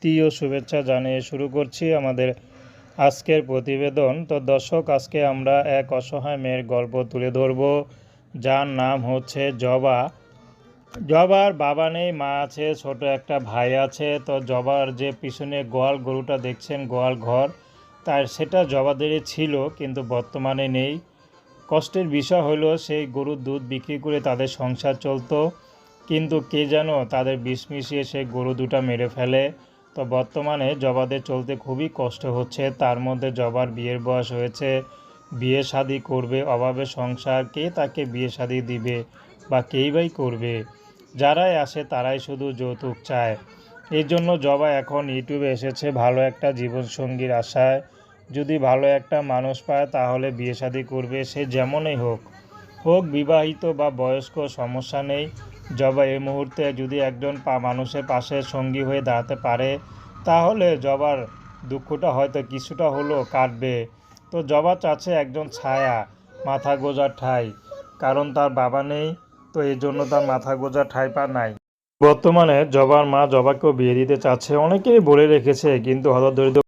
প্রীতি ও শুভেচ্ছা জানিয়ে শুরু করছি আমাদের আজকের প্রতিবেদন। তো দর্শক, আজকে আমরা এক অসহায় মেয়ের গল্প তুলে ধরব, যার নাম হচ্ছে জবা। জবার বাবা নেই, মা আছে, ছোট একটা ভাই আছে। তো জবার যে পিছনে গোয়াল গরুটা দেখছেন, গোয়াল ঘর, তার সেটা জবাদেরই ছিল, কিন্তু বর্তমানে নেই। কষ্টের বিষয় হলো সেই গরুর দুধ বিক্রি করে তাদের সংসার চলতো, কিন্তু কে যেন তাদের বিষ মিশিয়ে সেই গরু দুটো মেরে ফেলে। তো বর্তমানে জবাদের চলতে খুবই কষ্ট হচ্ছে। তার মধ্যে জবার বিয়ের বয়স হয়েছে, বিয়ে শাদি করবে, অভাবে সংসার, কে তাকে বিয়ে শাদি দিবে বা কেই বাই করবে? যারাই আসে তারাই শুধু যৌতুক চায়। এই জন্য জবা এখন ইউটিউবে এসেছে ভালো একটা জীবনসঙ্গীর আশায়। যদি ভালো একটা মানুষ পায় তাহলে বিয়ে শাদি করবে, সে যেমনই হোক, হোক বিবাহিত বা বয়স্ক, সমস্যা নেই। জবা এই মুহূর্তে যদি একজন মানুষের পাশে সঙ্গী হয়ে দাঁড়াতে পারে, তাহলে জবার দুঃখটা হয়তো কিছুটা হলেও কাটবে। তো জবা চাচ্ছে একজন ছায়া, মাথা গোঁজার ঠাঁই, কারণ তার বাবা নেই, তো এই জন্য তার মাথা গোঁজার ঠাঁই পা নাই। বর্তমানে জবার মা জবাকেও বিয়ে দিতে চাচ্ছে, অনেকেই বলে রেখেছে, কিন্তু হতদরিদ্র